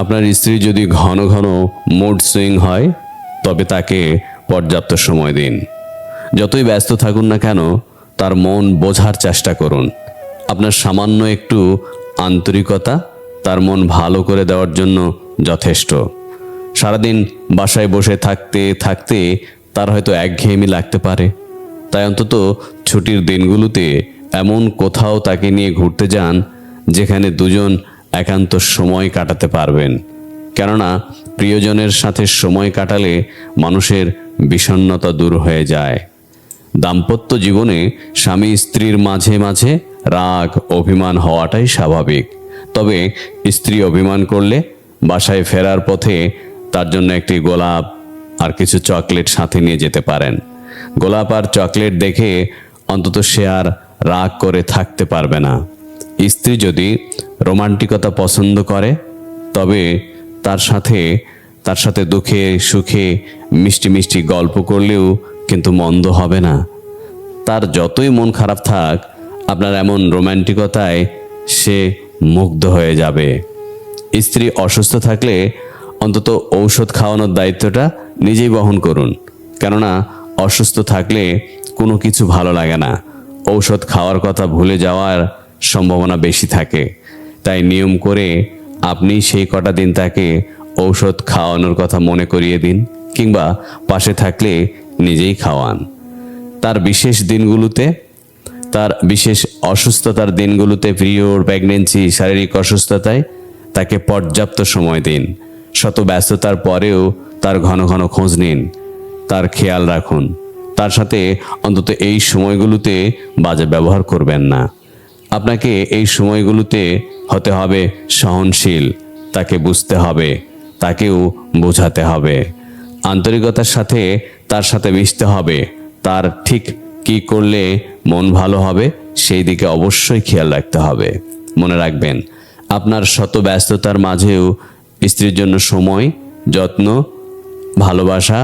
আপনার স্ত্রী যদি ঘন ঘন মুড সুইং হয় তবে তাকে পর্যাপ্ত সময় দিন। যতই ব্যস্ত থাকুন না কেন তার মন বোঝার চেষ্টা করুন। আপনার সামান্য একটু আন্তরিকতা তার মন ভালো করে দেওয়ার জন্য যথেষ্ট। সারাদিন বাসায় বসে থাকতে থাকতে তার হয়তো একঘেয়েমি লাগতে পারে, তাই অন্তত ছুটির দিনগুলোতে এমন কোথাও তাকে নিয়ে ঘুরতে যান যেখানে দুজন একান্ত সময় কাটাতে পারবেন। কেননা প্রিয়জনের সাথে সময় কাটালে মানুষের বিষণ্ণতা দূর হয়ে যায়। দাম্পত্য জীবনে স্বামী স্ত্রীর মাঝে মাঝে রাগ অভিমান হওয়াটাই স্বাভাবিক। তবে স্ত্রী অভিমান করলে বাসায় ফেরার পথে তার জন্য একটি গোলাপ আর কিছু চকলেট সাথে নিয়ে যেতে পারেন। গোলাপ আর চকলেট দেখে অন্তত সে আর রাগ করে থাকতে পারবে না। স্ত্রী যদি রোমান্টিকতা পছন্দ করে তবে তার সাথে দুঃখে সুখে মিষ্টি মিষ্টি গল্প করলেও কিন্তু মন্দ হবে না। তার যতই মন খারাপ থাক আপনার এমন রোমান্টিকতায় সে মুগ্ধ হয়ে যাবে। স্ত্রী অসুস্থ থাকলে অন্তত ঔষধ খাওয়ানোর দায়িত্বটা নিজেই বহন করুন। কেননা অসুস্থ থাকলে কোনো কিছু ভালো লাগে না, ঔষধ খাওয়ার কথা ভুলে যাওয়ার সম্ভাবনা বেশি থাকে। তাই নিয়ম করে আপনি সেই কটা দিন তাকে ঔষধ খাওয়ানোর কথা মনে করিয়ে দিন, কিংবা পাশে থাকলে নিজেই খাওয়ান। তার বিশেষ অসুস্থতার দিনগুলোতে, পিরিয়ড, প্রেগনেন্সি, শারীরিক অসুস্থতায় তাকে পর্যাপ্ত সময় দিন। শত ব্যস্ততার পরেও তার ঘন ঘন খোঁজ নিন, তার খেয়াল রাখুন। তার সাথে অন্তত এই সময়গুলোতে বাজে ব্যবহার করবেন না। আপনাকে এই সময়গুলোতে হতে হবে সহনশীল, তাকে বুঝতে হবে, তাকেও বোঝাতে হবে। আন্তরিকতার সাথে তার সাথে মিশতে হবে। তার ঠিক কি করলে মন ভালো হবে সেই দিকে অবশ্যই খেয়াল রাখতে হবে। মনে রাখবেন, আপনার শত ব্যস্ততার মাঝেও স্ত্রীর জন্য সময়, যত্ন, ভালোবাসা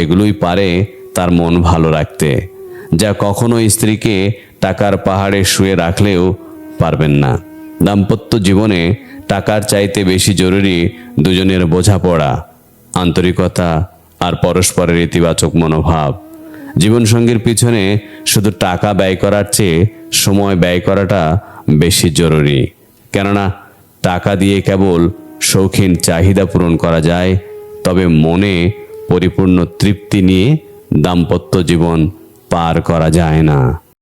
এগুলোই পারে তার মন ভালো রাখতে, যা কখনো স্ত্রীকে টাকার পাহাড়ে শুয়ে রাখলেও পারবেন না। দাম্পত্য জীবনে টাকার চাইতে বেশি জরুরি দুজনের বোঝাপড়া, আন্তরিকতা আর পরস্পরের ইতিবাচক মনোভাব। জীবনসঙ্গীর পিছনে শুধু টাকা ব্যয় করার চেয়ে সময় ব্যয় করাটা বেশি জরুরি। কেননা টাকা দিয়ে কেবল শৌখিন চাহিদা পূরণ করা যায়, তবে মনে পরিপূর্ণ তৃপ্তি নিয়ে দাম্পত্য জীবন পার করা যায় না।